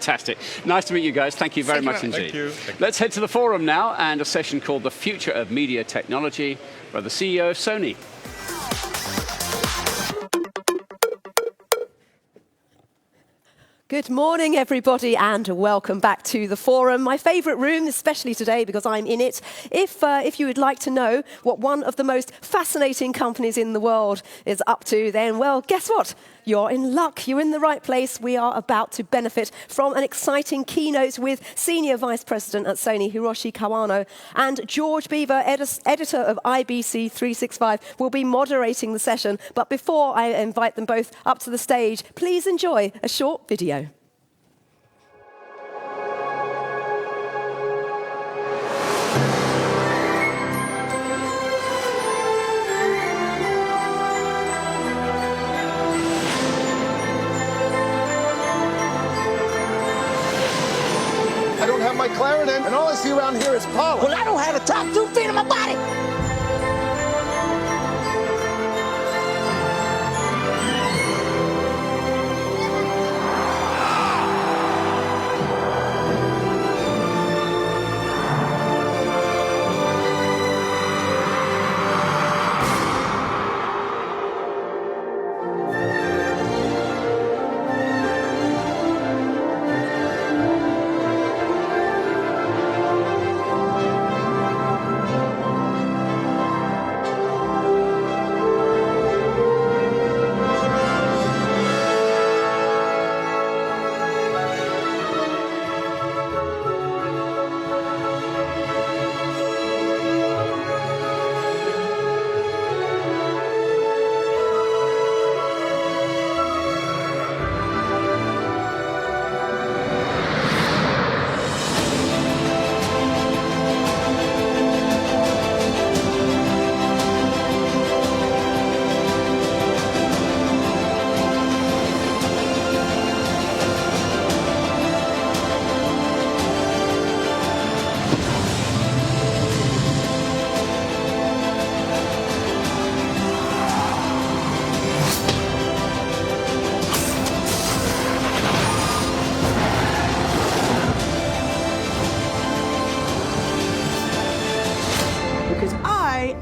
Fantastic. Nice to meet you guys. Thank you very much indeed. Thank you. Let's head to the forum now and a session called The Future of Media Technology by the CEO of Sony. Good morning, everybody, and welcome back to the forum. My favourite room, especially today because I'm in it. If you would like to know what one of the most fascinating companies in the world is up to, then, well, guess what? You're in luck. You're in the right place. We are about to benefit from an exciting keynote with Senior Vice President at Sony, Hiroshi Kawano, and George Beaver, editor of IBC 365, will be moderating the session. But before I invite them both up to the stage, please enjoy a short video. I don't have my clarinet, and all I see around here is pollen. Well, I don't have the top 2 feet of my body.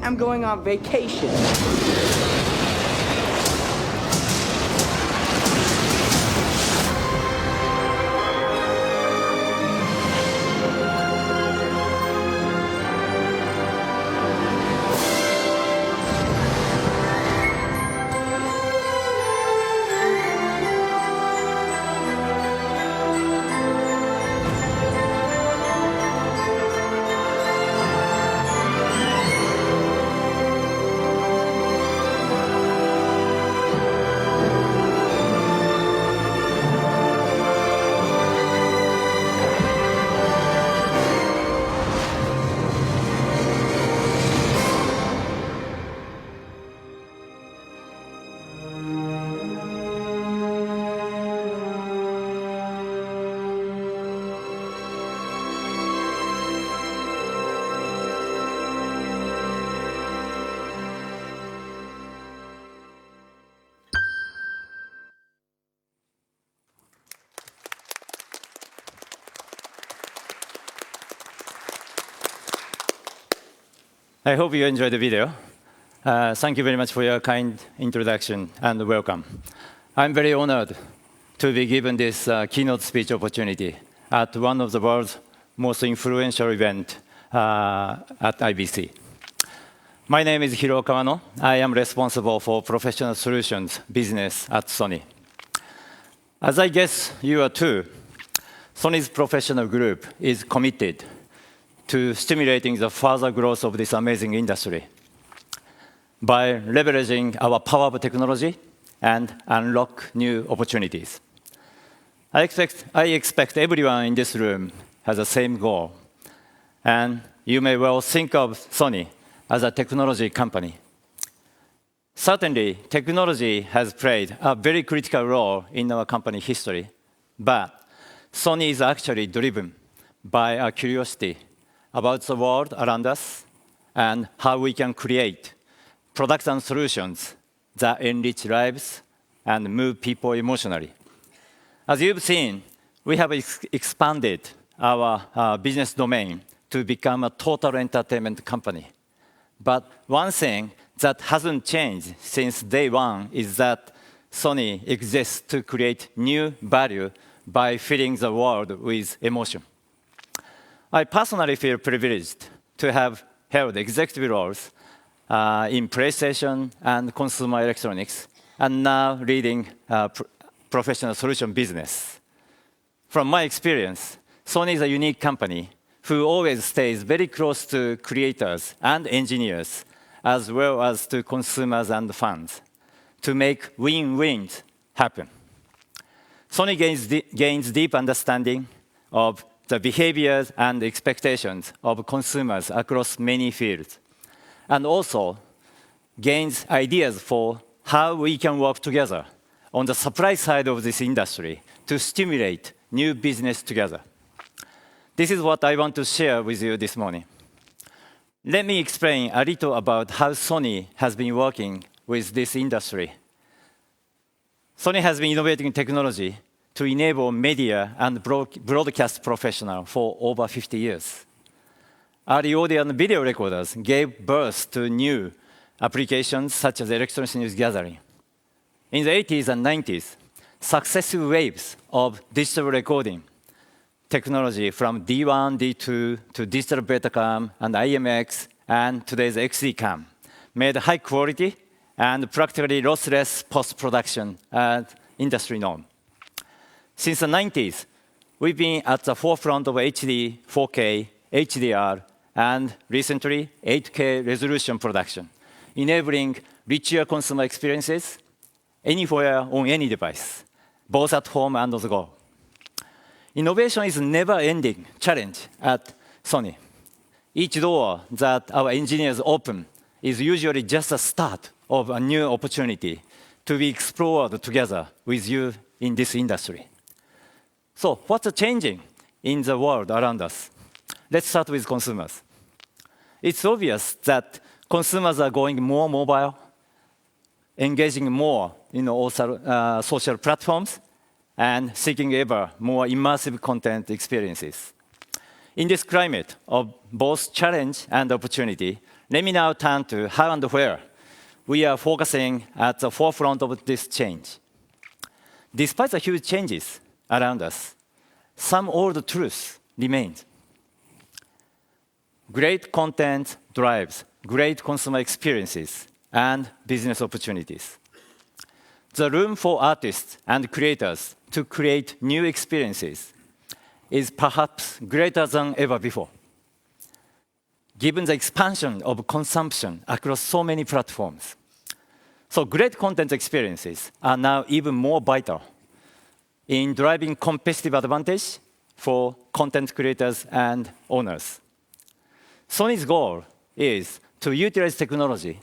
I'm going on vacation. I hope you enjoyed the video. Thank you very much for your kind introduction and welcome. I'm very honored to be given this keynote speech opportunity at one of the world's most influential events at IBC. My name is Hiroshi Kawano. I am responsible for professional solutions business at Sony. As I guess you are too, Sony's professional group is committed to stimulating the further growth of this amazing industry by leveraging our power of technology and unlock new opportunities. I expect everyone in this room has the same goal, and you may well think of Sony as a technology company. Certainly, technology has played a very critical role in our company history, but Sony is actually driven by a curiosity about the world around us and how we can create products and solutions that enrich lives and move people emotionally. As you've seen, we have expanded our business domain to become a total entertainment company. But one thing that hasn't changed since day one is that Sony exists to create new value by filling the world with emotion. I personally feel privileged to have held executive roles in PlayStation and consumer electronics, and now leading professional solution business. From my experience, Sony is a unique company who always stays very close to creators and engineers, as well as to consumers and fans, to make win-wins happen. Sony gains deep understanding of the behaviors and expectations of consumers across many fields, and also gains ideas for how we can work together on the supply side of this industry to stimulate new business together. This is what I want to share with you this morning. Let me explain a little about how Sony has been working with this industry. Sony has been innovating technology to enable media and broadcast professionals for over 50 years. Early audio and video recorders gave birth to new applications such as electronic news gathering. In the 80s and 90s, successive waves of digital recording technology from D1, D2 to digital Betacam and IMX and today's XD-Cam made high quality and practically lossless post-production as industry norm. Since the 90s, we've been at the forefront of HD, 4K, HDR, and recently 8K resolution production, enabling richer consumer experiences anywhere on any device, both at home and on the go. Innovation is a never-ending challenge at Sony. Each door that our engineers open is usually just a start of a new opportunity to be explored together with you in this industry. So what's changing in the world around us? Let's start with consumers. It's obvious that consumers are going more mobile, engaging more in social platforms, and seeking ever more immersive content experiences. In this climate of both challenge and opportunity, let me now turn to how and where we are focusing at the forefront of this change. Despite the huge changes around us, some old truths remain. Great content drives great consumer experiences and business opportunities. The room for artists and creators to create new experiences is perhaps greater than ever before. Given the expansion of consumption across so many platforms, so great content experiences are now even more vital in driving competitive advantage for content creators and owners. Sony's goal is to utilize technology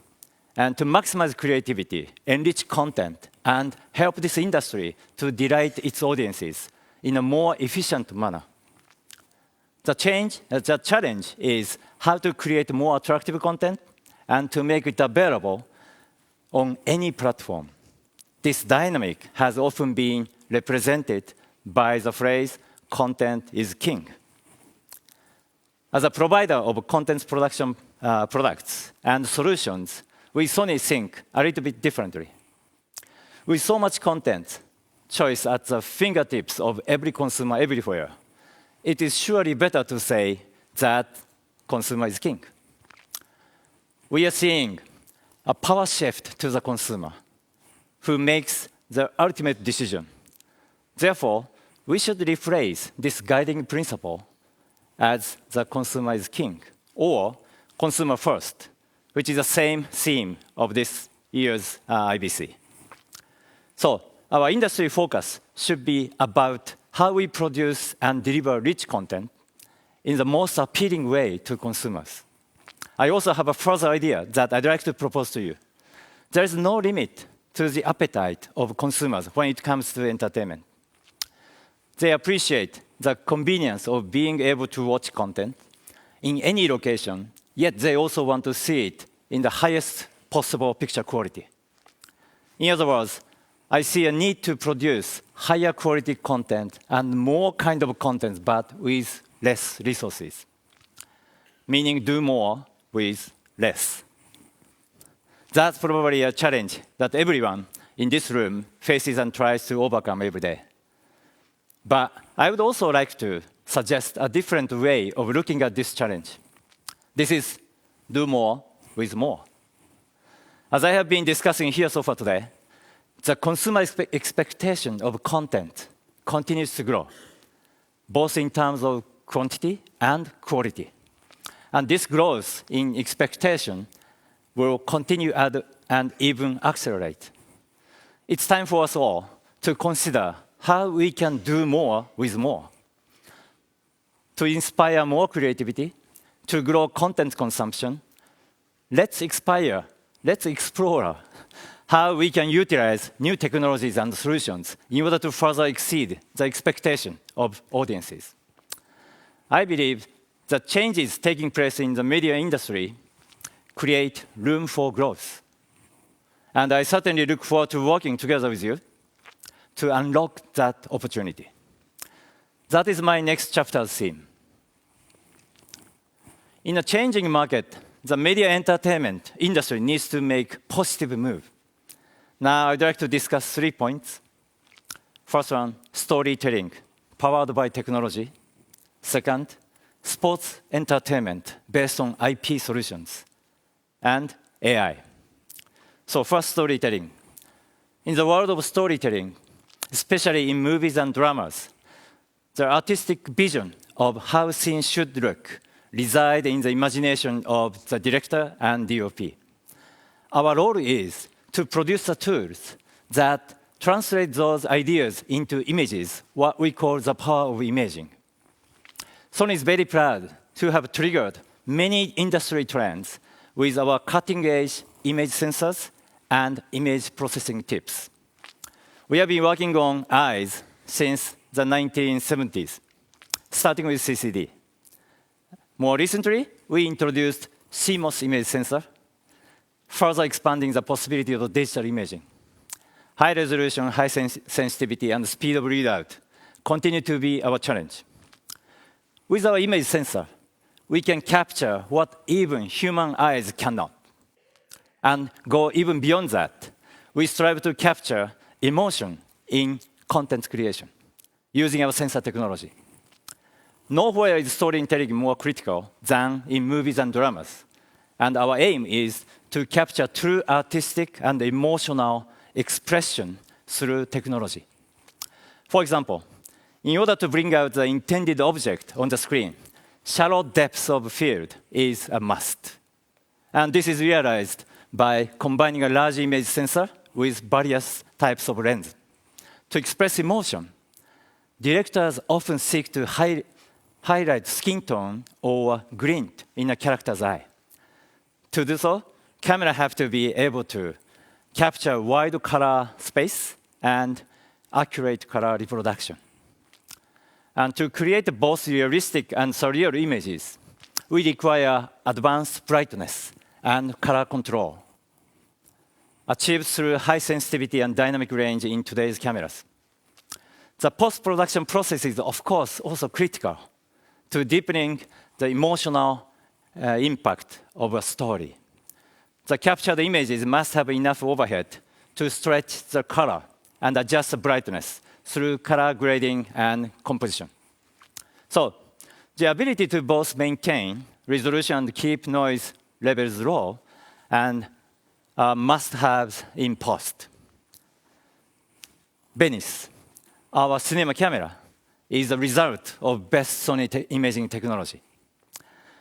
and to maximize creativity, enrich content, and help this industry to delight its audiences in a more efficient manner. The challenge is how to create more attractive content and to make it available on any platform. This dynamic has often been represented by the phrase, "content is king." As a provider of content production products and solutions, we Sony think a little bit differently. With so much content choice at the fingertips of every consumer everywhere, it is surely better to say that consumer is king. We are seeing a power shift to the consumer who makes the ultimate decision. Therefore, we should rephrase this guiding principle as the consumer is king, or consumer first, which is the same theme of this year's IBC. So our industry focus should be about how we produce and deliver rich content in the most appealing way to consumers. I also have a further idea that I'd like to propose to you. There is no limit to the appetite of consumers when it comes to entertainment. They appreciate the convenience of being able to watch content in any location, yet they also want to see it in the highest possible picture quality. In other words, I see a need to produce higher quality content and more kind of content, but with less resources. Meaning do more with less. That's probably a challenge that everyone in this room faces and tries to overcome every day. But I would also like to suggest a different way of looking at this challenge. This is do more with more. As I have been discussing here so far today, the consumer expectation of content continues to grow, both in terms of quantity and quality. And this growth in expectation will continue and even accelerate. It's time for us all to consider how we can do more with more, to inspire more creativity, to grow content consumption. Let's explore how we can utilize new technologies and solutions in order to further exceed the expectation of audiences. I believe the changes taking place in the media industry create room for growth. And I certainly look forward to working together with you to unlock that opportunity. That is my next chapter's theme. In a changing market, the media entertainment industry needs to make positive move. Now I'd like to discuss 3 points. First one, storytelling, powered by technology. Second, sports entertainment based on IP solutions. And AI. So first, storytelling. In the world of storytelling, especially in movies and dramas, the artistic vision of how scenes should look reside in the imagination of the director and DOP. Our role is to produce the tools that translate those ideas into images, what we call the power of imaging. Sony is very proud to have triggered many industry trends with our cutting-edge image sensors and image processing tips. We have been working on eyes since the 1970s, starting with CCD. More recently, we introduced CMOS image sensor, further expanding the possibility of digital imaging. High resolution, high sensitivity, and speed of readout continue to be our challenge. With our image sensor, we can capture what even human eyes cannot. And go even beyond that, we strive to capture emotion in content creation using our sensor technology. Nowhere is storytelling more critical than in movies and dramas. And our aim is to capture true artistic and emotional expression through technology. For example, in order to bring out the intended object on the screen, shallow depth of field is a must. And this is realized by combining a large image sensor with various types of lens. To express emotion, directors often seek to highlight skin tone or glint in a character's eye. To do so, camera have to be able to capture wide color space and accurate color reproduction. And to create both realistic and surreal images, we require advanced brightness and color control, achieved through high sensitivity and dynamic range in today's cameras. The post-production process is, of course, also critical to deepening the emotional impact of a story. The captured images must have enough overhead to stretch the color and adjust the brightness through color grading and composition. So, the ability to both maintain resolution and keep noise levels low and must-haves in post. Venice, our cinema camera, is a result of best Sony imaging technology.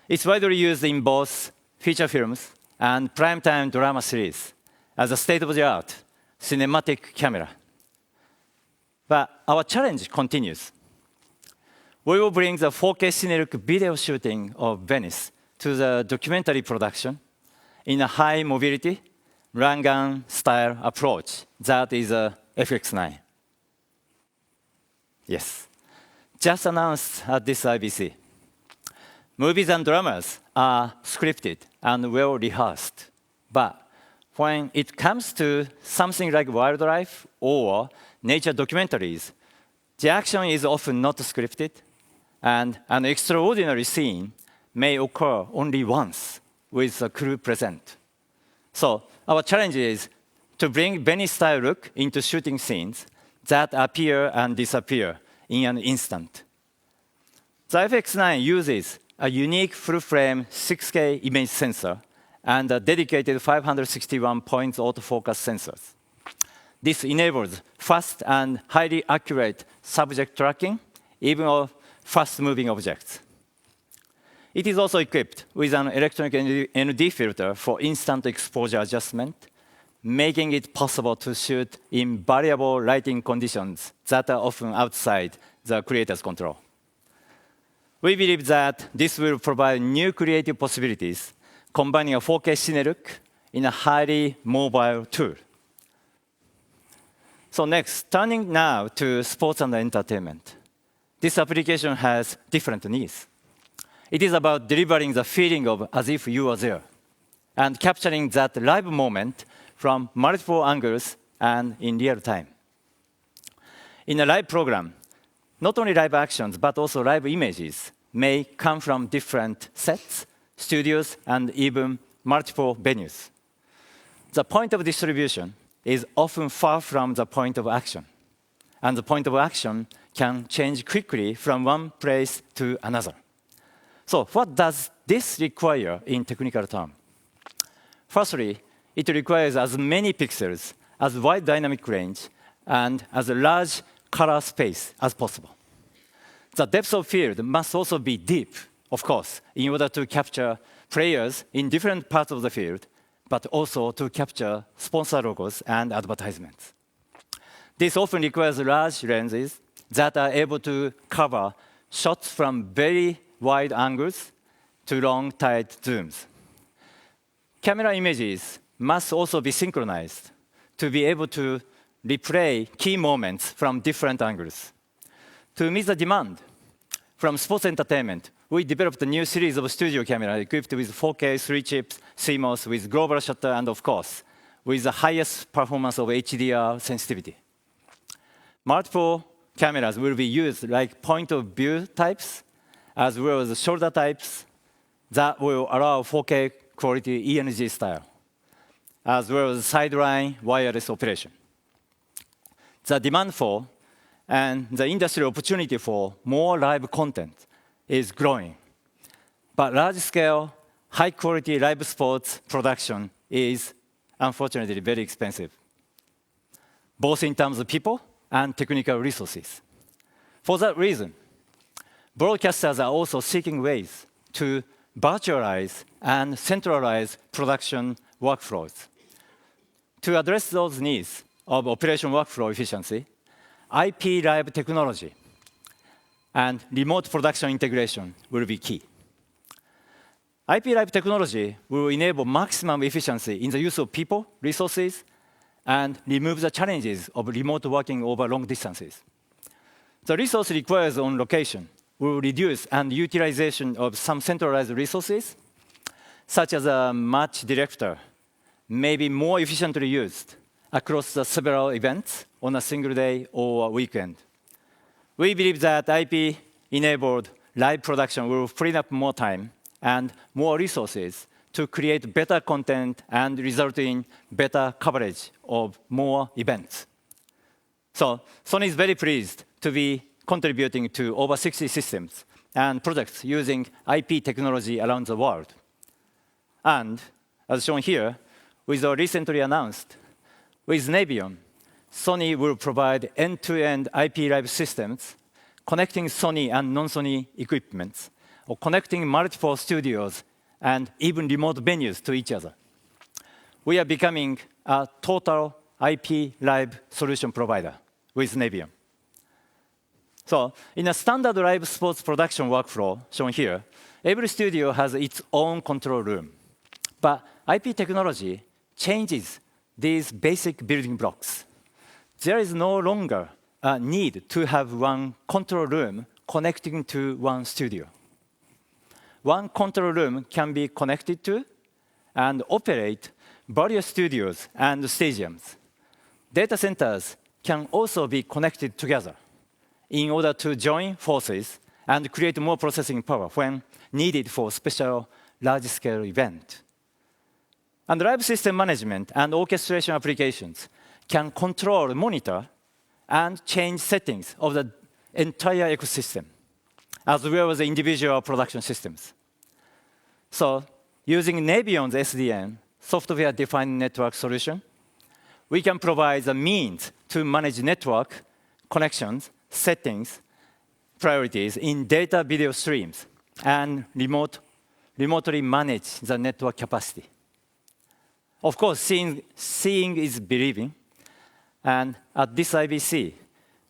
It's widely used in both feature films and primetime drama series as a state-of-the-art cinematic camera. But our challenge continues. We will bring the 4K scenic video shooting of Venice to the documentary production in a high mobility, run-gun style approach that is a FX9. Yes, just announced at this IBC. Movies and dramas are scripted and well rehearsed, but when it comes to something like wildlife or nature documentaries, the action is often not scripted, and an extraordinary scene may occur only once with the crew present. So our challenge is to bring Benny-style look into shooting scenes that appear and disappear in an instant. The FX9 uses a unique full-frame 6K image sensor and a dedicated 561 points autofocus sensors. This enables fast and highly accurate subject tracking, even of fast-moving objects. It is also equipped with an electronic ND filter for instant exposure adjustment, making it possible to shoot in variable lighting conditions that are often outside the creator's control. We believe that this will provide new creative possibilities, combining a 4K cine look in a highly mobile tool. So next, turning now to sports and entertainment. This application has different needs. It is about delivering the feeling of as if you were there, and capturing that live moment from multiple angles and in real time. In a live program, not only live actions, but also live images may come from different sets, studios, and even multiple venues. The point of distribution is often far from the point of action, and the point of action can change quickly from one place to another. So what does this require in technical terms? Firstly, it requires as many pixels, as wide dynamic range, and as a large color space as possible. The depth of field must also be deep, of course, in order to capture players in different parts of the field, but also to capture sponsor logos and advertisements. This often requires large lenses that are able to cover shots from very wide angles to long, tight zooms. Camera images must also be synchronized to be able to replay key moments from different angles. To meet the demand from sports entertainment, we developed a new series of studio cameras equipped with 4K, 3-chips, CMOS, with global shutter, and of course, with the highest performance of HDR sensitivity. Multiple cameras will be used like point-of-view types, as well as shoulder types that will allow 4K quality ENG style, as well as sideline wireless operation. The demand for and the industry opportunity for more live content is growing. But large-scale, high-quality live sports production is unfortunately very expensive, both in terms of people and technical resources. For that reason, broadcasters are also seeking ways to virtualize and centralize production workflows. To address those needs of operation workflow efficiency, IP live technology and remote production integration will be key. IP live technology will enable maximum efficiency in the use of people, resources, and remove the challenges of remote working over long distances. The resource required on location will reduce and utilization of some centralized resources, such as a match director, may be more efficiently used across the several events on a single day or weekend. We believe that IP-enabled live production will free up more time and more resources to create better content and result in better coverage of more events. So Sony is very pleased to be contributing to over 60 systems and projects using IP technology around the world. And as shown here, with our recently announced, with Navion, Sony will provide end-to-end IP live systems connecting Sony and non-Sony equipments, or connecting multiple studios and even remote venues to each other. We are becoming a total IP live solution provider with Navion. So in a standard live sports production workflow shown here, every studio has its own control room. But IP technology changes these basic building blocks. There is no longer a need to have one control room connecting to one studio. One control room can be connected to and operate various studios and stadiums. Data centers can also be connected together in order to join forces and create more processing power when needed for special large-scale event. And live system management and orchestration applications can control, monitor, and change settings of the entire ecosystem, as well as the individual production systems. So, using Navion's SDN, software-defined network solution, we can provide the means to manage network connections, settings, priorities in data video streams, and remotely manage the network capacity. Of course, seeing is believing. And at this IBC,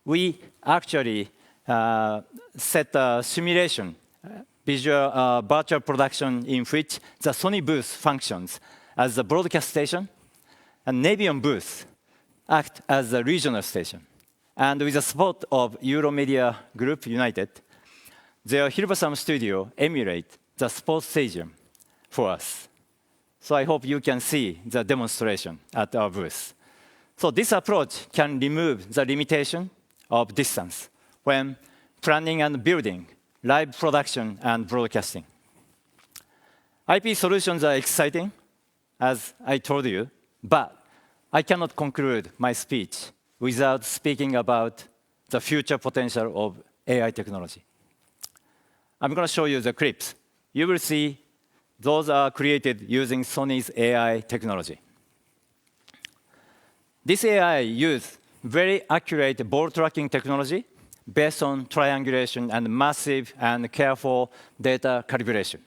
we actually set a simulation, virtual production in which the Sony booth functions as a broadcast station, and Navion booth act as a regional station. And with the support of Euromedia Group United, their Hilversum studio emulate the sports stadium for us. So I hope you can see the demonstration at our booth. So this approach can remove the limitation of distance when planning and building live production and broadcasting. IP solutions are exciting, as I told you, but I cannot conclude my speech without speaking about the future potential of AI technology. I'm going to show you the clips. You will see those are created using Sony's AI technology. This AI uses very accurate ball tracking technology based on triangulation and massive and careful data calibration.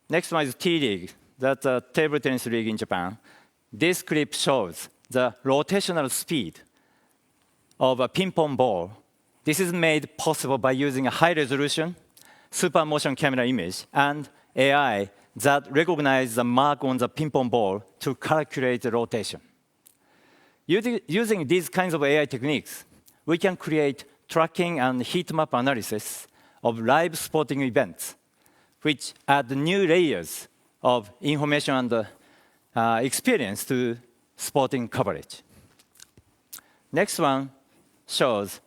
Next one is T-League. That's a table tennis league in Japan. This clip shows the rotational speed of a ping-pong ball. This is made possible by using a high-resolution super motion camera image and AI that recognize the mark on the ping-pong ball to calculate the rotation. Using these kinds of AI techniques, we can create tracking and heat map analysis of live sporting events, which add new layers of information and experience to sporting coverage. Next one shows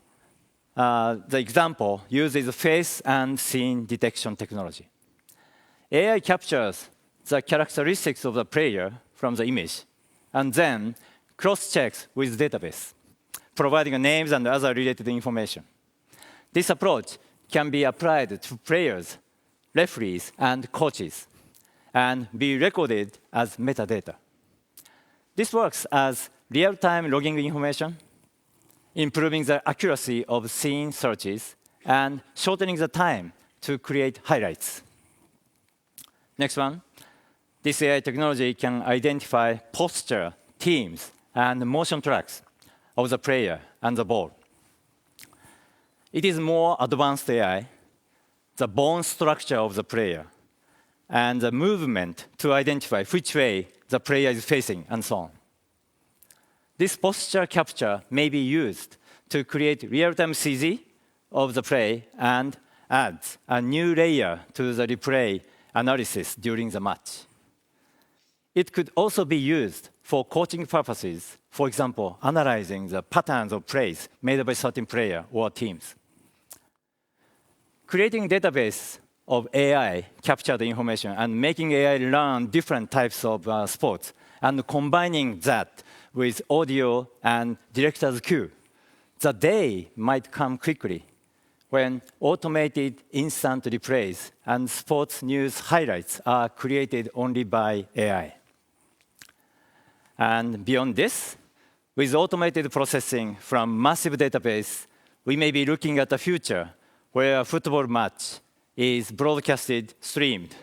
the example uses face and scene detection technology. AI captures the characteristics of the player from the image and then cross-checks with database, providing names and other related information. This approach can be applied to players, referees, and coaches, and be recorded as metadata. This works as real-time logging information, improving the accuracy of scene searches, and shortening the time to create highlights. Next one. This AI technology can identify posture, teams, and motion tracks of the player and the ball. It is more advanced AI, the bone structure of the player, and the movement to identify which way the player is facing, and so on. This posture capture may be used to create real-time CG of the play and adds a new layer to the replay analysis during the match. It could also be used for coaching purposes, for example, analyzing the patterns of plays made by certain player or teams. Creating database of AI capture the information and making AI learn different types of sports and combining that with audio and director's cue. The day might come quickly when automated instant replays and sports news highlights are created only by AI. And beyond this, with automated processing from massive database, we may be looking at a future where a football match is broadcasted, streamed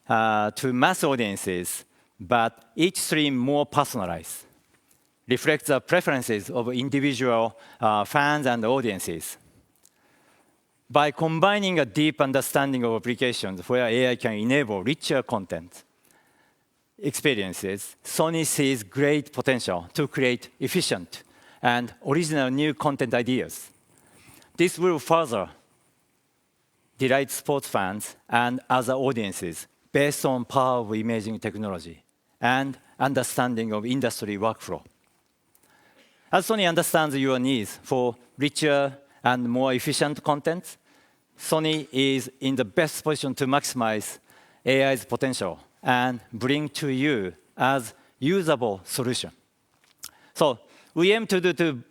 to mass audiences, but each stream more personalized, reflects the preferences of individual fans and audiences. By combining a deep understanding of applications where AI can enable richer content experiences, Sony sees great potential to create efficient and original new content ideas. This will further delight sports fans and other audiences based on power of imaging technology and understanding of industry workflow. As Sony understands your needs for richer and more efficient content, Sony is in the best position to maximize AI's potential and bring to you as usable solution. So we aim to do two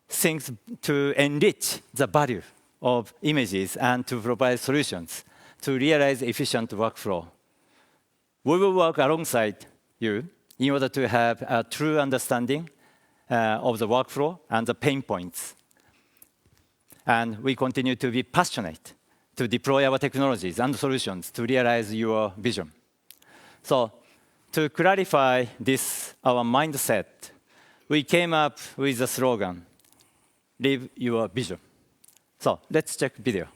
things to enrich the value of images and to provide solutions to realize efficient workflow. We will work alongside you in order to have a true understanding of the workflow and the pain points. And we continue to be passionate to deploy our technologies and solutions to realize your vision. So to clarify this, our mindset, we came up with the slogan, live your vision. So let's check video.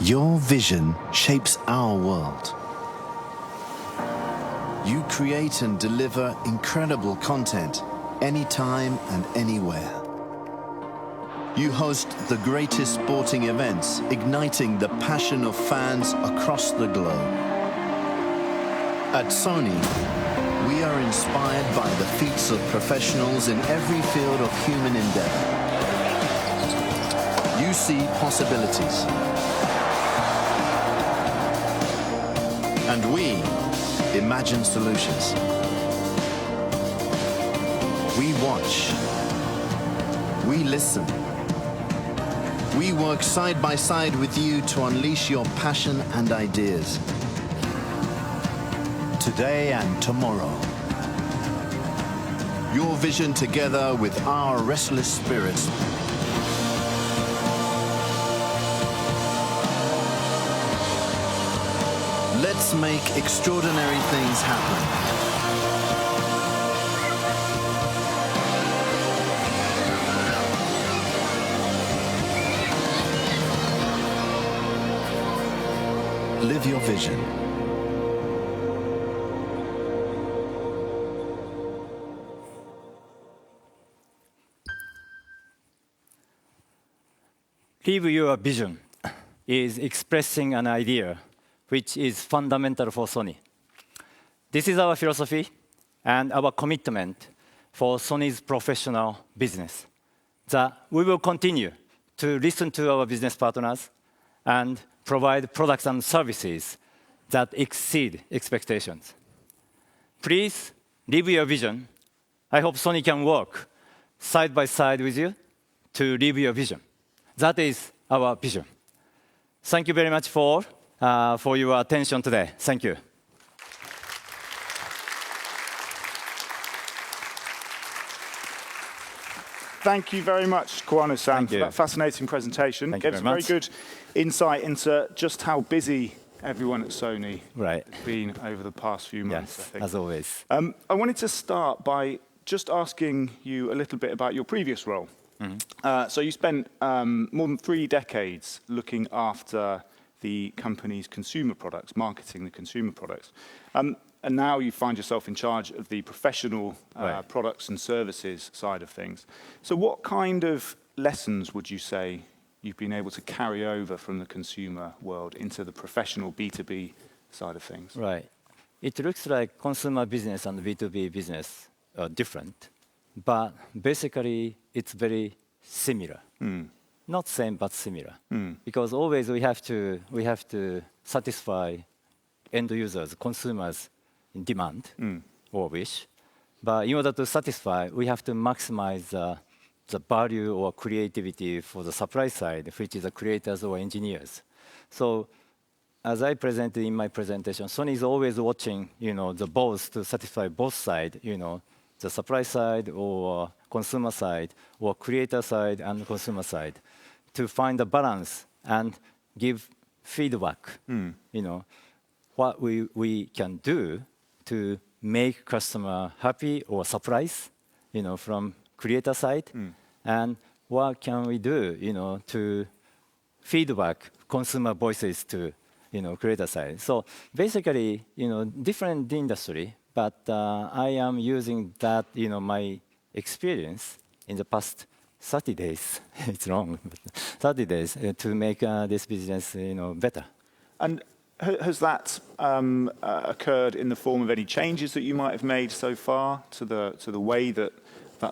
Your vision shapes our world. You create and deliver incredible content anytime and anywhere. You host the greatest sporting events, igniting the passion of fans across the globe. At Sony, we are inspired by the feats of professionals in every field of human endeavor. You see possibilities. And we imagine solutions. We watch. We listen. We work side by side with you to unleash your passion and ideas. Today and tomorrow. Your vision together with our restless spirits. Let's make extraordinary things happen. Live your vision. Live your vision is expressing an idea which is fundamental for Sony. This is our philosophy and our commitment for Sony's professional business, that we will continue to listen to our business partners and provide products and services that exceed expectations. Please live your vision. I hope Sony can work side by side with you to live your vision. That is our vision. Thank you very much for your attention today. Thank you. Thank you very much, Kawano-san, for that fascinating presentation. Thank you Gave us very a very good insight into just how busy everyone at Sony has been over the past few months, I think. As always. I wanted to start by just asking you a little bit about your previous role. So you spent more than 3 decades looking after the company's consumer products, marketing the consumer products. And now you find yourself in charge of the professional products and services side of things. So what kind of lessons would you say you've been able to carry over from the consumer world into the professional B2B side of things? Right. It looks like consumer business and B2B business are different, but basically it's very similar. Not same, but similar. Because always we have to satisfy end users, consumers' demand or wish. But in order to satisfy, we have to maximize the value or creativity for the supply side, which is the creators or engineers. So as I presented in my presentation, Sony is always watching, the both to satisfy both sides, the supply side or consumer side or creator side and consumer side, to find a balance and give feedback, what we can do to make customer happy or surprise, from creator side, and what can we do, to feedback consumer voices to, creator side. So basically, different industry, but I am using that, my experience in the past 30 days. It's long, but 30 days to make this business, better. And Has that occurred in the form of any changes that you might have made so far to the way that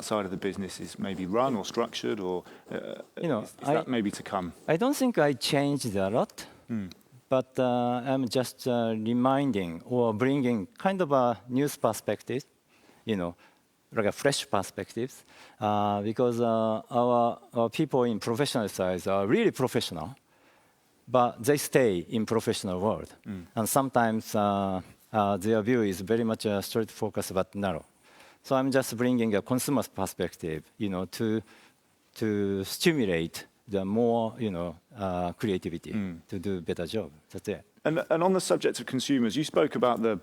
side of the business is maybe run or structured, or is that maybe to come? I don't think I changed a lot, but I'm just reminding or bringing kind of a news perspective, like a fresh perspectives, because our people in professional side are really professional, but they stay in professional world, and sometimes their view is very much straight focus but narrow. So I'm just bringing a consumer's perspective, to stimulate the more, creativity to do a better job. That's it. And on the subject of consumers, you spoke about the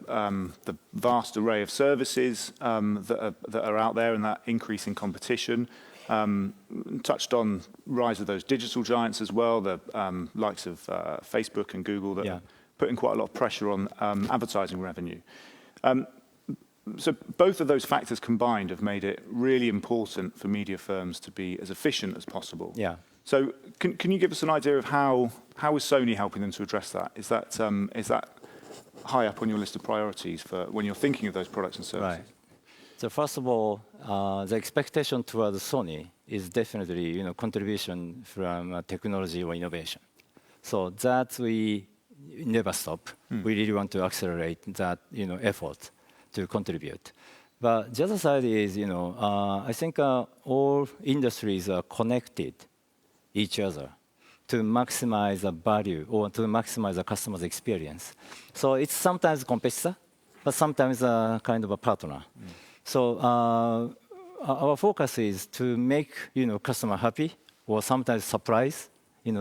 vast array of services that are out there and that increasing competition. Touched on rise of those digital giants as well, the likes of Facebook and Google that are putting quite a lot of pressure on advertising revenue. So both of those factors combined have made it really important for media firms to be as efficient as possible. Yeah. So can you give us an idea of how is Sony helping them to address that? Is that high up on your list of priorities for when you're thinking of those products and services? Right. So first of all, the expectation towards Sony is definitely, contribution from technology or innovation. So that we never stop. We really want to accelerate that, effort to contribute. But the other side is, I think all industries are connected each other to maximize the value or to maximize the customer's experience. So it's sometimes a competitor, but sometimes a kind of a partner. So our focus is to make customer happy or sometimes surprise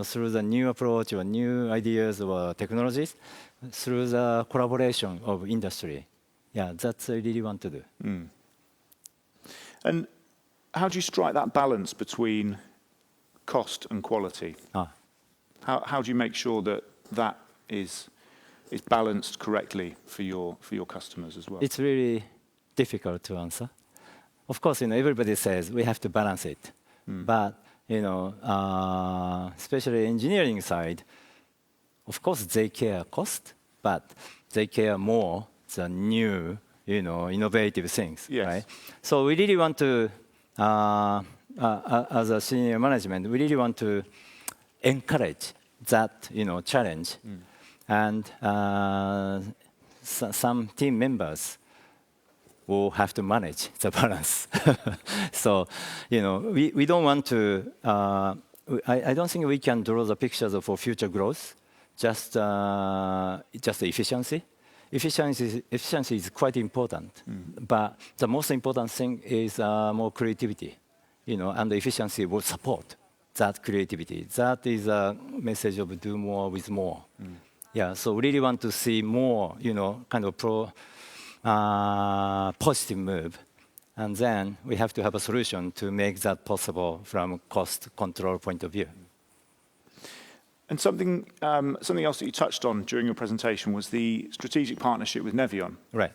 through the new approach or new ideas or technologies through the collaboration of industry. Yeah, that's what I really want to do. And how do you strike that balance between cost and quality? How do you make sure that is balanced correctly for your customers as well? It's really difficult to answer. Of course, everybody says we have to balance it, but especially engineering side, of course they care cost, but they care more the new, innovative things, right? So we really want to, as a senior management, we really want to encourage that, challenge, and some team members will have to manage the balance. So, we don't want to. I don't think we can draw the pictures for future growth. Just efficiency. Efficiency is quite important, but the most important thing is more creativity, and the efficiency will support that creativity. That is a message of do more with more. Yeah, so we really want to see more, kind of positive move, and then we have to have a solution to make that possible from cost control point of view. And something else that you touched on during your presentation was the strategic partnership with Nevion. Right.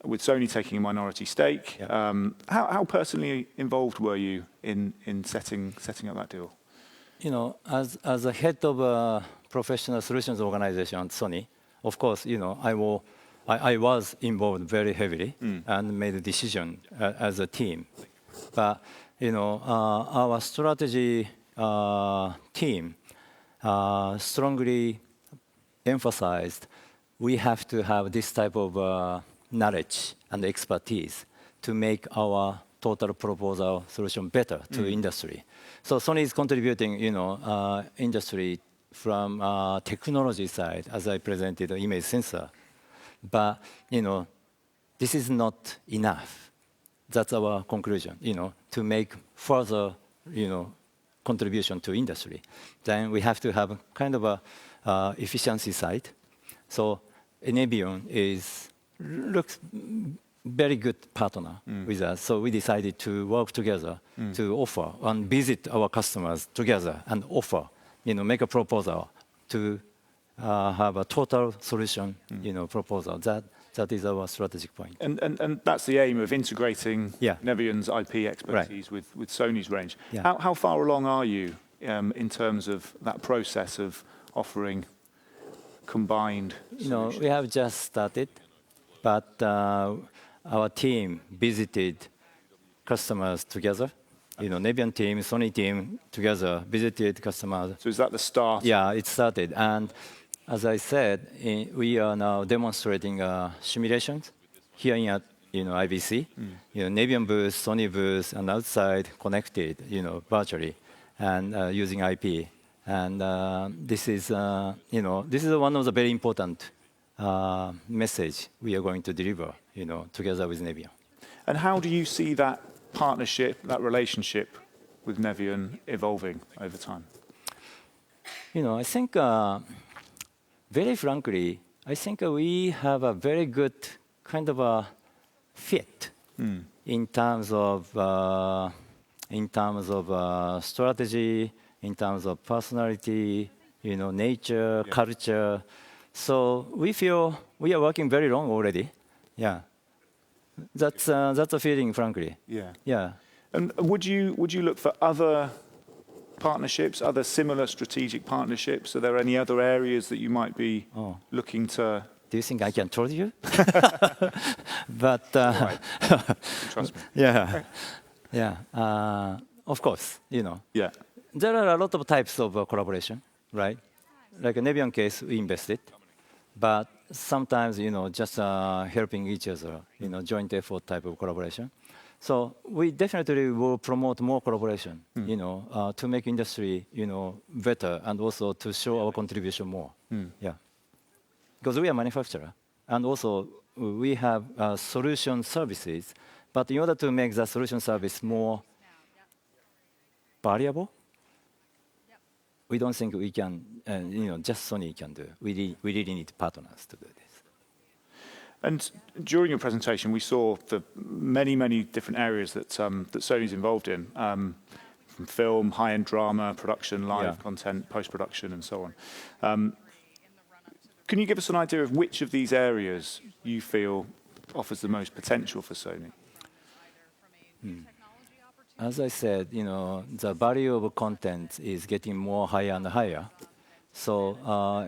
With Sony taking a minority stake. Yeah. How personally involved were you in setting up that deal? As a head of a professional solutions organization at Sony, of course, I was involved very heavily and made a decision as a team. But our strategy team strongly emphasized we have to have this type of knowledge and expertise to make our total proposal solution better to industry. So Sony is contributing, industry from technology side, as I presented, the image sensor. But this is not enough. That's our conclusion. To make further, contribution to industry, then we have to have kind of a efficiency side. So Nevion looks very good partner with us. So we decided to work together to offer and visit our customers together and offer, make a proposal to have a total solution, proposal. That is our strategic point. And that's the aim of integrating Nevion's IP expertise with Sony's range. Yeah. How far along are you in terms of that process of offering combined solution? We have just started, but our team visited customers together. Nebian team, Sony team together visited customers. So is that the start? Yeah, it started. And as I said, we are now demonstrating simulations here in IBC. Nebian booth, Sony booth, and outside connected, virtually, and using IP. And this is one of the very important message we are going to deliver, together with Nebian. And how do you see that partnership, that relationship with Nebian evolving over time? I think, very frankly, I think we have a very good kind of a fit in terms of strategy, in terms of personality, nature, culture. So we feel we are working very long already. Yeah. That's a feeling, frankly. Yeah. Yeah. And would you look for other partnerships, other similar strategic partnerships? Are there any other areas that you might be looking to? Do you think I can tell you? But Trust me. yeah, yeah. Of course, Yeah. there are a lot of types of collaboration, right? Like a Nebian case, we invested, but sometimes, just helping each other, joint effort type of collaboration. So we definitely will promote more collaboration, to make industry, better, and also to show our contribution more. Yeah, because we are a manufacturer, and also we have solution services. But in order to make the solution service more valuable, we don't think we can, just Sony can do. We really need partners to do this. And during your presentation, we saw the many, many different areas that Sony's involved in, from film, high-end drama, production, live content, post-production, and so on. Can you give us an idea of which of these areas you feel offers the most potential for Sony? As I said, the value of content is getting more higher and higher. So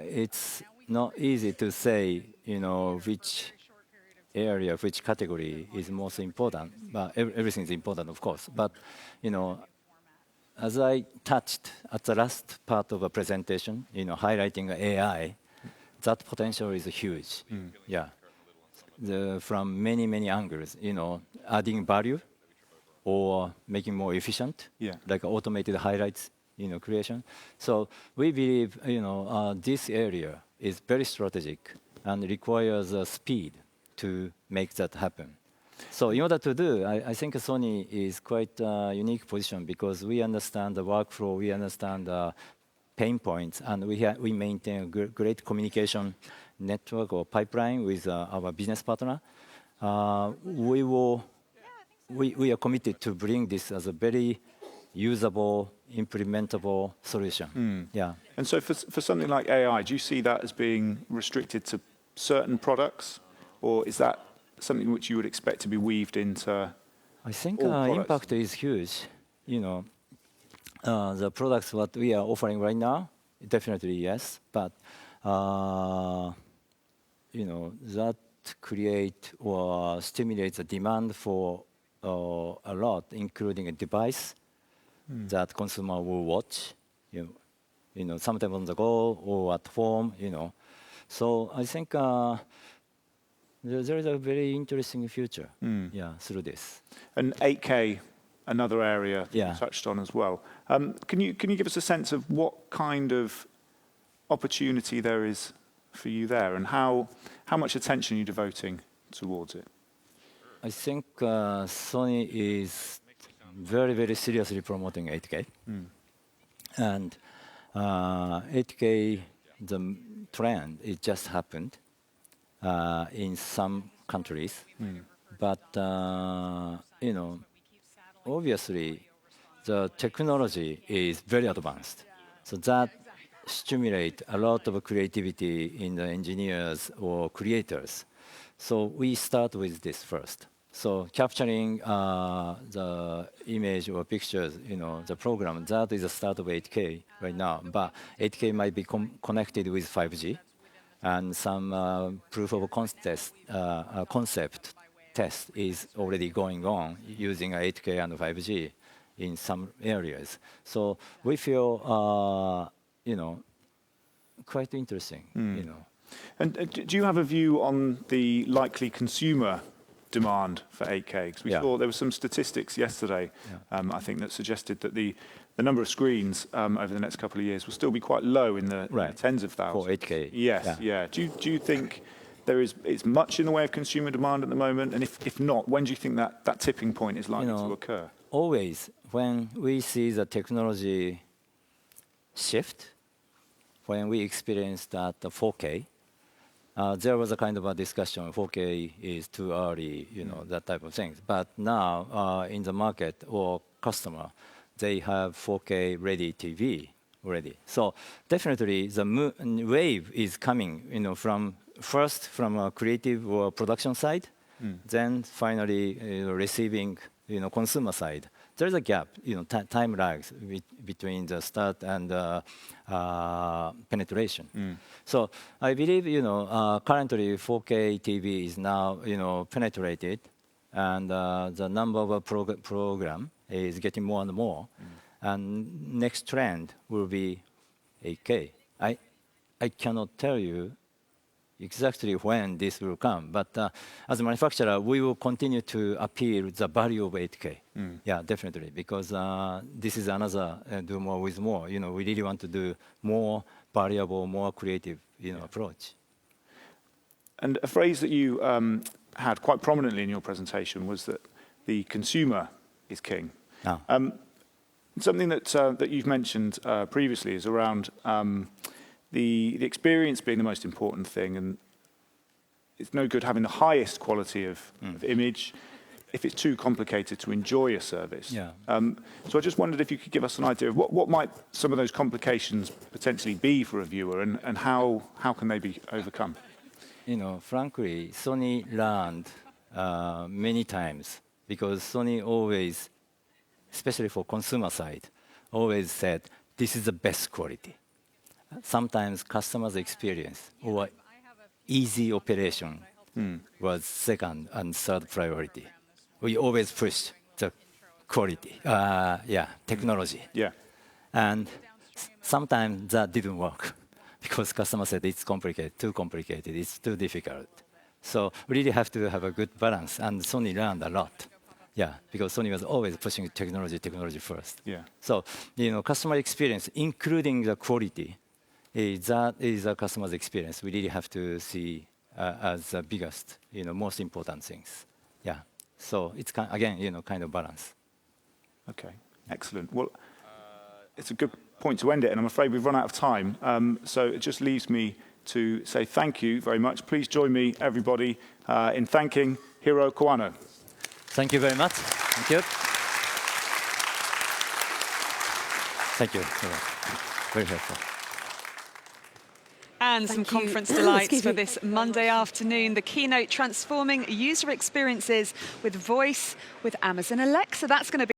it's not easy to say, which area, which category is most important. But everything is important, of course. But, as I touched at the last part of a presentation, highlighting AI, that potential is huge. Yeah, from many, many angles, adding value or making more efficient, like automated highlights, creation. So we believe, this area is very strategic and requires speed to make that happen. So in order to do, I think Sony is quite a unique position because we understand the workflow, we understand the pain points, and we maintain a great communication network or pipeline with our business partner. We are committed to bring this as a very usable, implementable solution. Yeah. And so for something like AI, do you see that as being restricted to certain products, or is that something which you would expect to be weaved into? I think all products? impact is huge. The products what we are offering right now, definitely yes, but that create or stimulates a demand for a lot, including a device that consumer will watch, sometime on the go or at home, So I think there is a very interesting future, through this. And 8K, another area Yeah. you touched on as well. Can you give us a sense of what kind of opportunity there is for you there, and how much attention are you devoting towards it? I think Sony is very, very seriously promoting 8K. And 8K, the trend, it just happened in some countries. But, obviously, the technology is very advanced. So that stimulates a lot of creativity in the engineers or creators. So we start with this first. So capturing the image or pictures, the program, that is the start of 8K right now. But 8K might be connected with 5G. and some proof of concept test is already going on using 8K and 5G in some areas. So we feel, quite interesting, And do you have a view on the likely consumer demand for 8K? Because we saw there were some statistics yesterday, I think, that suggested that the number of screens over the next couple of years will still be quite low in the tens of thousands. For 8K. Yes, yeah. Do you think it's much in the way of consumer demand at the moment? And if not, when do you think that tipping point is likely to occur? Always, when we see the technology shift, when we experienced that 4K, there was a kind of a discussion, 4K is too early, that type of things. But now, in the market or customer, they have 4K ready TV already. So definitely the wave is coming, from a creative or production side, then finally receiving, consumer side. There's a gap, time lags between the start and penetration. So I believe, currently 4K TV is now, penetrated, and the number of program is getting more and more. And next trend will be 8K. I cannot tell you exactly when this will come, but as a manufacturer, we will continue to appeal the value of 8K. Yeah, definitely, because this is another do more with more. We really want to do more variable, more creative, approach. And a phrase that you had quite prominently in your presentation was that the consumer is king. Something that you've mentioned previously is around the experience being the most important thing, and it's no good having the highest quality of image if it's too complicated to enjoy a service. So I just wondered if you could give us an idea of what might some of those complications potentially be for a viewer, and how can they be overcome? Frankly, Sony learned many times, because Sony always, especially for consumer side, always said, this is the best quality. Sometimes customers' experience or easy operation was second and third priority. We always push the quality, technology. And sometimes that didn't work, because customers said it's complicated, too complicated, it's too difficult. So we really have to have a good balance, and Sony learned a lot. Because Sony was always pushing technology first. So, customer experience, including the quality, that is a customer's experience. We really have to see as the biggest, most important things. So it's again, kind of balance. Okay, excellent. Well, it's a good point to end it, and I'm afraid we've run out of time. So it just leaves me to say thank you very much. Please join me, everybody, in thanking Hiro Kawano. Thank you very much. Thank you. Thank you. Very helpful. And some conference delights for this Monday afternoon. The keynote, transforming user experiences with voice with Amazon Alexa. That's going to be